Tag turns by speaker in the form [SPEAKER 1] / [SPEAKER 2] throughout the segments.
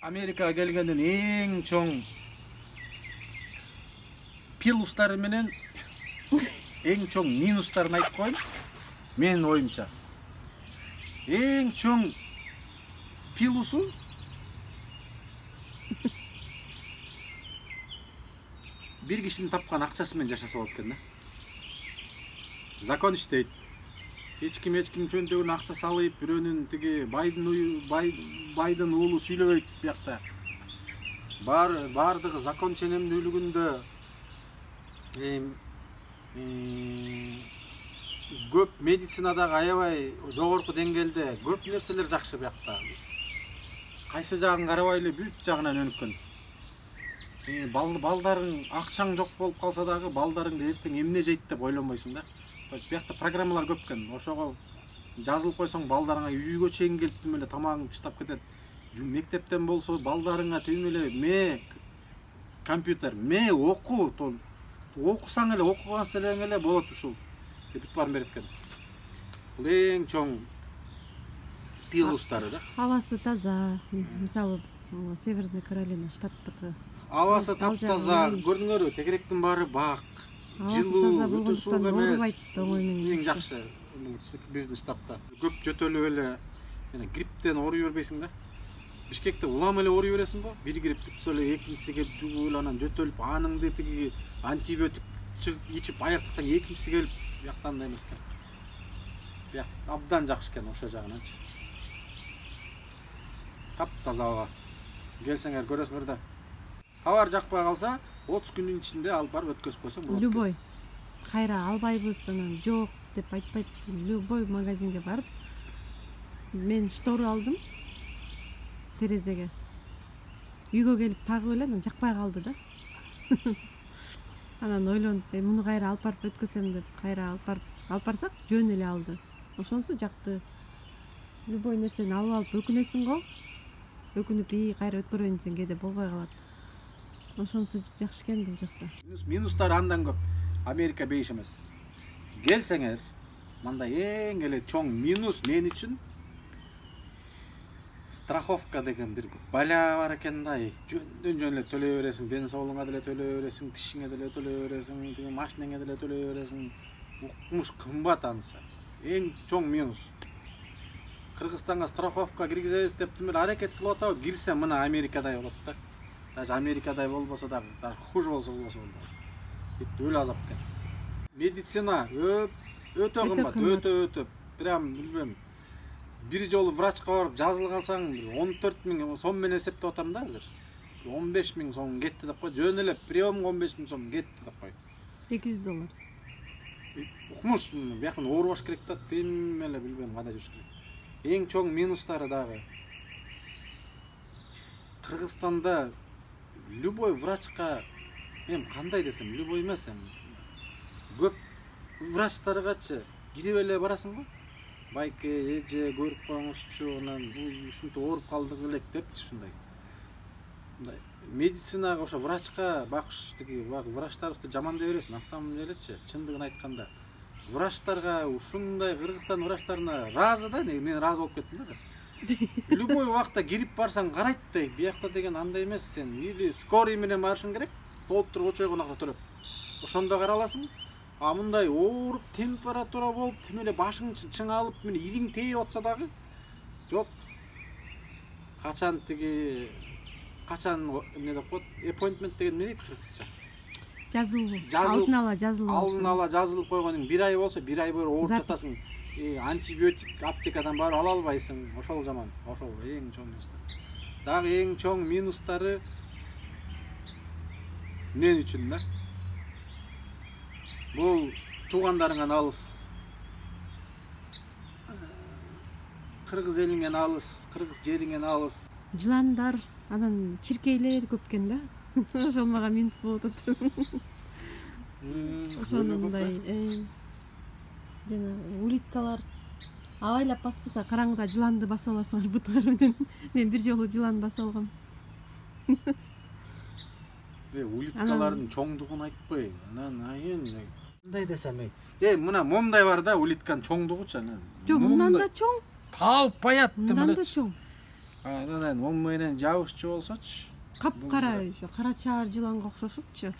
[SPEAKER 1] Америкага келгенден эң чоң плюстары менен эң чоң минустарын айтып коеюн. Менин оюмча. Эң чоң плюсу бир кишинин тапкан акчасы менен жашаса болот экен да. Закон иштейт. Эч ким чөнтөгүнө акча салып, бирөөнүн тиги байдын уулу сүйлөбөйт биякта. Бардыгы закон ченемдүүлүгүндө көп медицинадагы аябай жогорку деңгээлде көп нерселер жакшы биякта. Кайсы жагын карабай эле бүт жагынан өнүккөн. Балдарың акчаң жок болуп калса дагы балдарыңды эртең эмне жейт деп ойлонбойсуң да. Биякта программалар көп экен. Ошого жазылып койсоң балдарыңа үйгө чейин келип тим эле тамагыңды таштап кетет. Мектептен болсо балдарыңа тим эле компьютер, окуу, окусаң эле окуган селең эле болот ушул. Бүт баарын берет экен. Бул эң чоң плюстары да.
[SPEAKER 2] Абасы таза. Мисалы, Северная Каролина штаттыкы.
[SPEAKER 1] Абасы таптаза, көрдүңөрбү, тегеректин баары бак. Жылуу, өтө суук эмес. Эң жакшы биздин штатта. Көп жөтөлүп эле, грипптен ооруй бербейсиң да. Бишкекте улам эле ооруй бересиң го. Бир грипп бүтсө эле экинчиси келип жугуп эле анан жөтөлүп, аныңды тиги антибиотик ичип аяктасаң экинчиси келип, бияктан да эмес экен. Бияк абдан жакшы экен ошо жагынанчы. Таптаза аба. Келсеңер көрөсүңөр да. Товар жакпай калса, 30 күндүн ичинде алып барып өткөзүп койсоң болот.
[SPEAKER 2] Любой. Кайра албайбыз, анан жок деп айтпайт. Любой магазинге барып, мен штору алдым терезеге. Үйгө келип тагып эле, анан жакпай калды да. Анан ойлонуп, муну кайра алып барып өткөзөм деп, кайра алып барсак, жөн эле алды. Ошонусу жакты. Любой нерсени алып өкүнөсүң го. Өкүнүп, кайра өткөрөйүн десең кээде болбой калат. Ошонусу жакшы экен бул жакта.
[SPEAKER 1] Минустары андан көп. Америка бейиш эмес. Келсеңер, мындай эң эле чоң минус мен үчүн страховка деген бир баля бар экен да. Жөн эле төлөй бересиң, ден соолугуңа деле төлөй бересиң, тишиңе деле төлөй бересиң, тиги машинеңе деле төлөй бересиң. Укмуш кымбат анысы. Эң чоң минус. Кыргызстанга страховка киргизебиз деп тим эле аракет кылып атабы, кирсе мына Америкадай болот да. Даже Америкадай болбосо дагы, даже хуже болсо болбосо. Өлө азап экен. Медицина өтө кымбат, өтө. Прям билбем. Бир жолу врачка барып жазылгансаң 14 000 сом менен эсептеп атам да азыр. 15 000 сом кетти деп кой. Жөн эле приемга 15 000 сом кетти деп кой.
[SPEAKER 2] $200.
[SPEAKER 1] Укмуш, бияктан оорубаш керек да, тим эле билбем кандай жүрүш керек. Эң чоң минустары дагы. Кыргызстанда любой врачка кандай десем, любой эмес көп врачтаргачы кирип эле барасың го. Байке, эже көрүп коюңузчу, анан ушинтип ооруп калдык элек депчи ушундай. Мындай медицинага ошо врачка бакыш тиги врачтарыбызды жамандай беребиз, на самом делечи, чындыгын айтканда. Врачтарга ушундай Кыргызстан врачтарына разы да, мен разы болуп кеттим да. Любой убакта кирип барсаң карайт да, биякта деген андай эмес, сен или скорый менен барышың керек, толуптуруп очойгон акча төлөп. Ошондо караласың. А мындай ооруп, температура болуп, тим эле башың чыңалып, ириң тээп атса дагы жок. Качан эмне деп коет? Appointment деген эмне дейт кыргызча? Алдын ала жазылып койгонуң 1 ай болсо, 1 ай бою ооруп жатасың. Антибиотик аптекадан барып ала албайсың. Ошол жаман. Ошол эң чоң минустар. Дагы эң чоң минустары мен үчүн да. Бул туугандарыңан алыс. Кыргыз элиңен алыс, кыргыз жериңен алыс.
[SPEAKER 2] Жыландар, анан чиркейлер көп экен да. Ошол мага минус болуп атат. Ошондой жана улиткалар абайлап баспаса, караңгыда жыланды басып аласыңар бутар менен. Мен бир жолу жылан басып алгам.
[SPEAKER 1] Улиткалардын чоңдугун айтпай, анан мындай десем, мына момдай бар да улитканын чоңдугучу анан.
[SPEAKER 2] Жок, мындан да чоң.
[SPEAKER 1] Талып баят.
[SPEAKER 2] Мындан да чоң.
[SPEAKER 1] Анан оң менен жабышчы болсочу.
[SPEAKER 2] Капкара ошо кара чаар жыланга окшошупчу.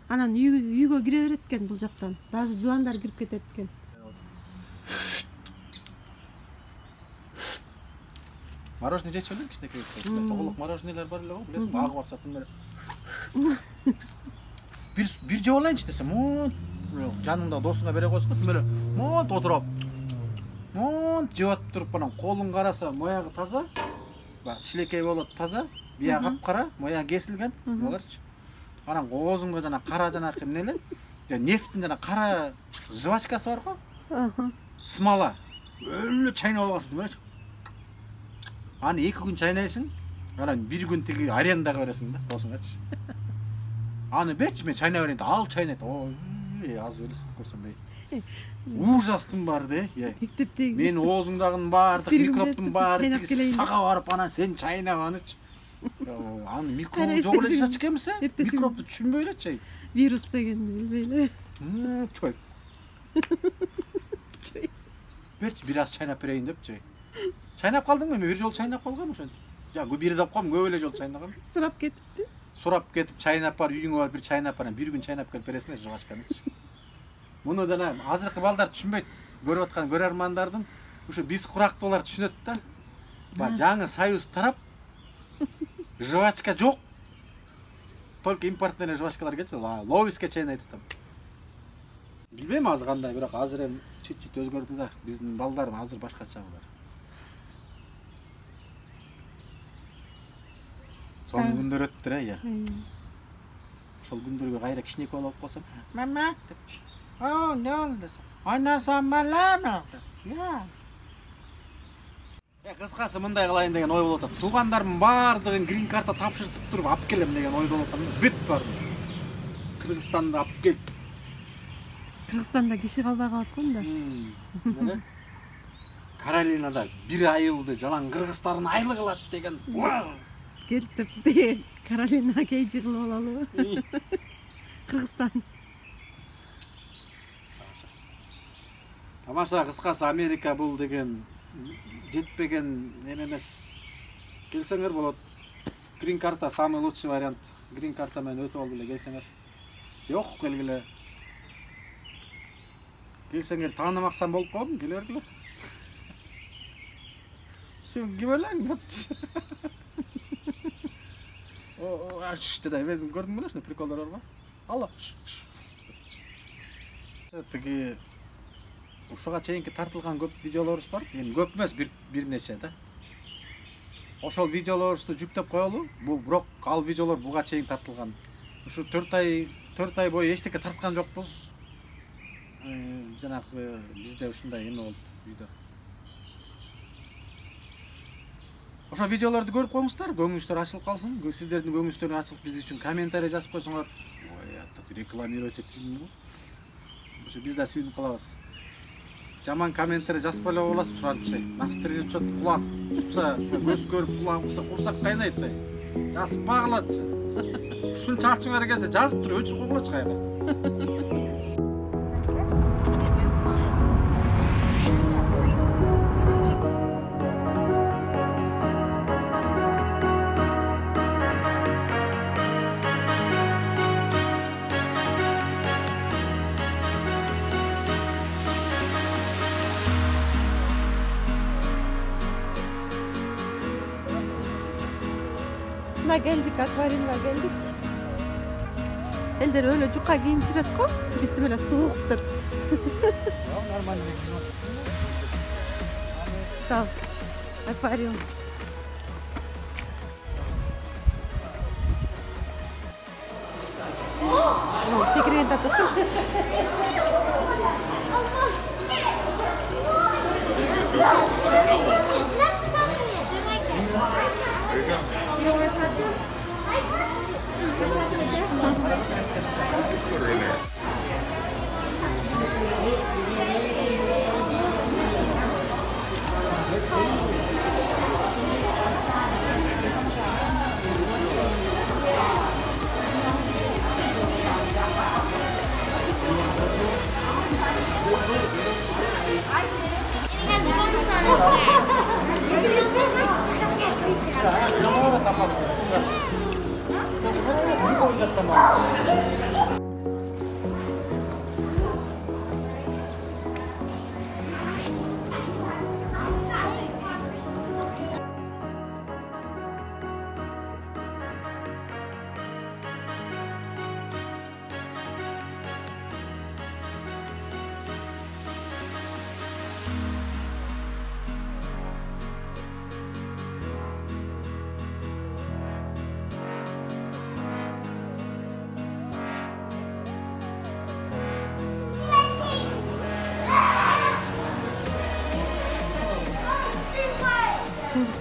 [SPEAKER 2] Анан үйгө кире берет экен бул жактан. Даже жыландар кирип кетет экен.
[SPEAKER 1] Мороженое жечип эле кичинекей. Тоголук мороженелер бар эле го, билесиңби? Агып атсатым эле. Bir жеп алайынчы десем, жаныңда досуңа бере койсуң, сен эле монт отуруп. Монт жеп атып туруп анан колуң караса, моягы таза. Шилекей болот таза. Бия капкара, моягы кесилген, болорчу. Анан оозуңда жана кара жанакы эмнелер? Нефттин жана кара жвачкасы бар го. Смола. Өлө чайнап алгансың, аны 2 күн чайнайсың, анан 1 күн тиги арендага бересиң да, досуңачы. Аны бечи мен чайнап берейин, ал чайнайт. Ой, аз өлөсүп көрсөм бей. Ужастын барды, мен оозуңдагынын баардык микробтун баары тиги сага барып, анан сен чайнап анычы. Аны микробу жок эле жашачу экенбиз, микробду түшүнбөй элечи.
[SPEAKER 2] Вирус дегенди билбей эле.
[SPEAKER 1] Чой. Берчи бир аз чайнап берейин депчи. Чайнап калдыңбы? Мен бир жолу чайнап калгам ошентип. Бир деп коем, көп эле жолу чайнагам.
[SPEAKER 2] Сурап кетиппи?
[SPEAKER 1] Сурап кетип, чайнап бар, үйүңө барып бир чайнап анан 1 күн чайнап келип бересиң жвачканычы. Муну жана азыркы балдар түшүнбөйт. Көрүп аткан көрөрмандардын ушу биз курактуулар түшүнөт да. Жаңы Союз тарап жвачка жок. Только импортный жвачкалар кетти. Ловиске чайнайт атам. Билбейм азыр кандай, бирок азыр эми чит-чит өзгөрдү да. Биздин балдар азыр башкача булар. Son günдөр өттүр я. Ошол күндөргө кайра кичинекей болуп калсам, "Мама" депчи. "О, не oldu?" "Oynasam malama." Ya. Кыскасы мындай кылайын деген ой болуп атат. Туугандарымдын баардыгын грин карта тапшыртып туруп алып келем деген ой болуп атат. Бүт бар. Кыргызстанда алып кел.
[SPEAKER 2] Кыргызстанда киши калбай калат го да.
[SPEAKER 1] Каролинада 1 айылды жалаң кыргыздардын айлы кылат деген.
[SPEAKER 2] Келтип Каролина кейжи кылып алалыбы? Кыргызстан.
[SPEAKER 1] Тамаша, кыскасы Америка бул деген жетпеген эме эмес. Келсеңер болот. Грин карта самый лучший вариант. Грин карта менен өтүп алып эле келсеңер. Жок, келгиле. Келсеңер таанымаксан болуп калдым, келе бергиле. Сен кимелең депчи. Ашты да, мен көрдүм беле ушундай приколдор барбы? Алла. Тиги ушуга чейинки тартылган көп видеолорубуз бар. Эми көп эмес, бир нече да. Ошол видеолорубузду жүктөп коелу. Бул бирок ал видеолор буга чейин тартылган. Ушу 4 ай бою эчтеке тарткан жокпуз. Жанагы бизде ушундай эме болуп үйдө. Ошо видеолорду көрүп коюңуздар, көңүлүңүздөр ачылып калсын. Сиздердин көңүлүңүздөр ачылып биз үчүн комментарий жазып койсоңор, ой, рекламировать этилби. Ошо биз да сүйүнүп калабыз. Жаман комментарий жазбай эле болот, суранчы. Настрой учет кулак тутса, көз көрүп кулак турса, курсак кайнайт да. Жазбагылачы. Ушунча ачуу керек эсе, жазып туруп өчүрүп койгулачы кайра.
[SPEAKER 2] Geldik, akvaryumga geldik. Elleri öyle cukka giyintirek ko, bizim öyle soğuktur. Sağ ol. Akvaryum. Секрет atışım.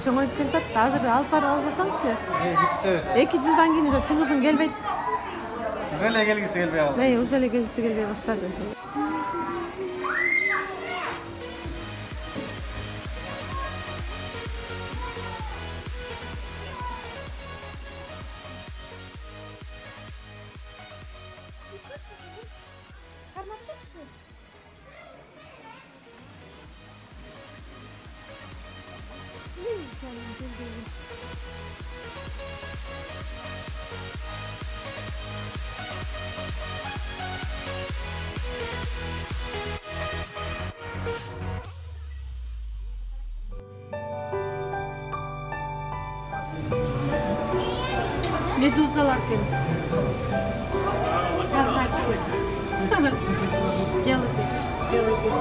[SPEAKER 2] чоңоюп келатат. Азыр алып барып албасаңчы.
[SPEAKER 1] Bitti.
[SPEAKER 2] 2 жылдан кийин уже чыңгызың келбейт.
[SPEAKER 1] Уже gelgisi gelmeye aldı.
[SPEAKER 2] Уже эле келгиси келбей баштады. Медузалар екен. Прозрачный. Jellyfish. Jellyfish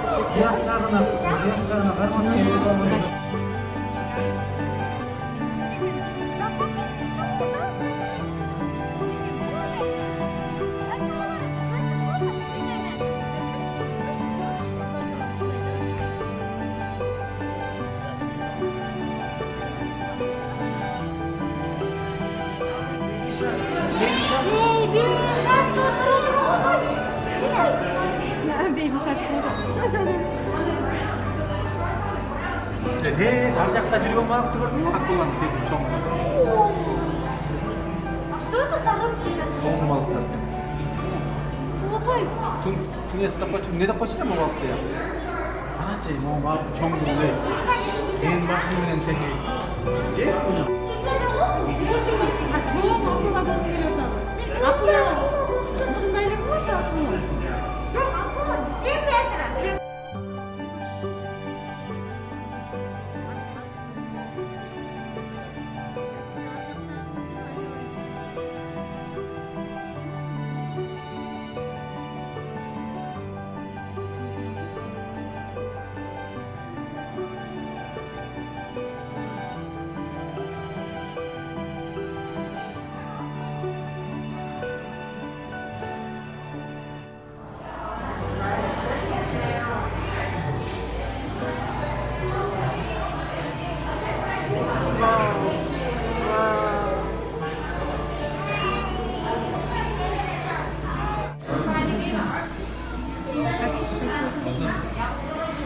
[SPEAKER 2] Baby shark.
[SPEAKER 1] Dede, dar жақта жүрген балықты көрдің бе? Акуланы дедім, чоң. Чоң балықтар. Түнесі де қойшы, не де қойшы да ма балықты я? Аначай, маған барып чоң бұлы. Ең башын менен текей.
[SPEAKER 2] Чоң акула көріп келеді. Акулалар. Ушундай эле болот акула.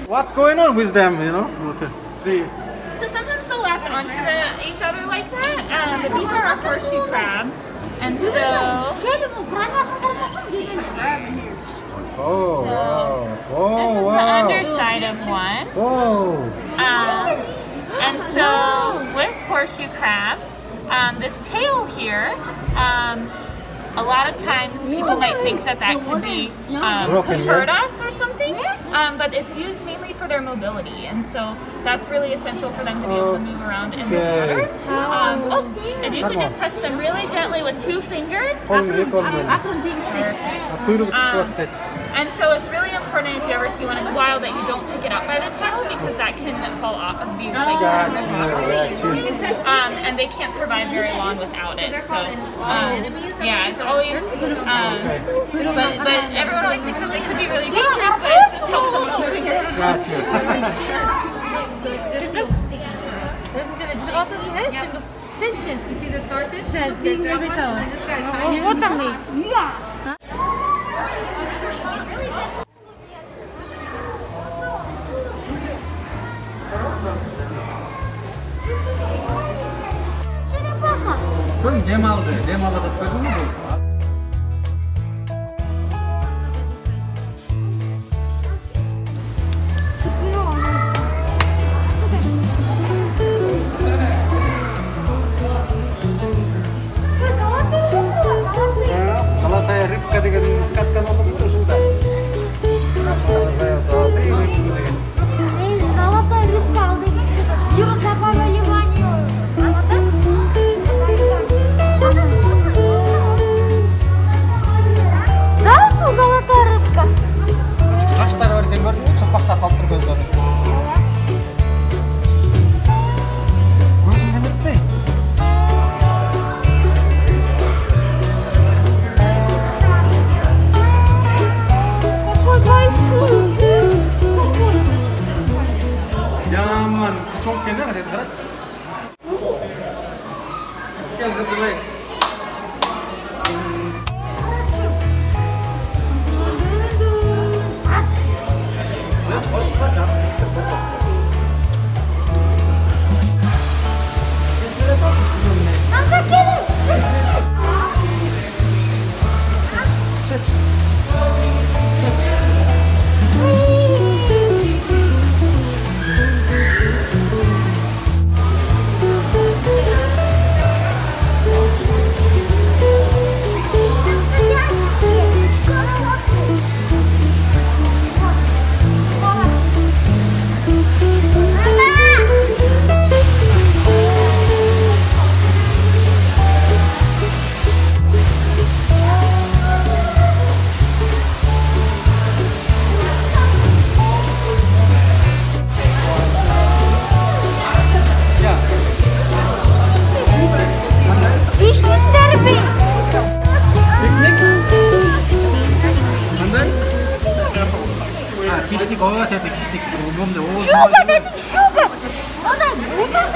[SPEAKER 1] What's going on with them, you know?
[SPEAKER 3] So sometimes they'll latch onto each other like that, but these are our horseshoe crabs, and so...
[SPEAKER 1] Oh, wow. Oh,
[SPEAKER 3] this is
[SPEAKER 1] wow.
[SPEAKER 3] the underside of one.
[SPEAKER 1] Oh.
[SPEAKER 3] And so with horseshoe crabs, this tail here, a lot of times people might think that could be could hurt us or something, but it's used mainly for their mobility, and so that's really essential for them to be able to move around in the water. If you could just touch them really gently with 2 fingers. And so it's really important if you ever see one in the wild that you don't pick it up by the tail, because that can fall off of you. And they can't survive very long without it. So yeah, it's always. But everyone always thinks that they could be really dangerous, but it's just helps them hold it.
[SPEAKER 1] Gotcha.
[SPEAKER 4] You see the starfish?
[SPEAKER 2] This
[SPEAKER 4] guy's hiding.
[SPEAKER 1] 그럼 내 마을에 다 빼주는 Золотая рыбка деген сказканы оқыдың ушунда. Золотая рыбка деген.
[SPEAKER 5] Золотая рыбка ал дегенчи бир завоевание.
[SPEAKER 1] кызыбай. Kişnik oğa dedi kişnik umumda o.
[SPEAKER 5] Şuga dedik şuga. O da uzun.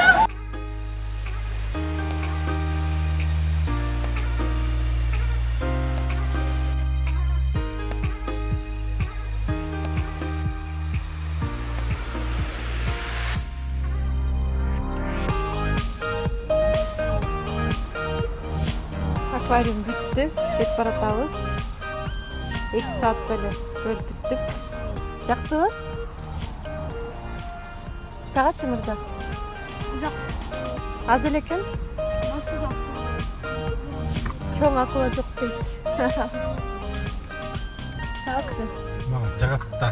[SPEAKER 2] Аквариум bitти. Кетип баратабыз. 2 saat эле көрүп бүттүк. Жактыбы? Сагатчы мырза?
[SPEAKER 5] Жок.
[SPEAKER 2] Аз эле экен? Чоң акула жок дейт. Сагатчы?
[SPEAKER 1] Мага жагат да.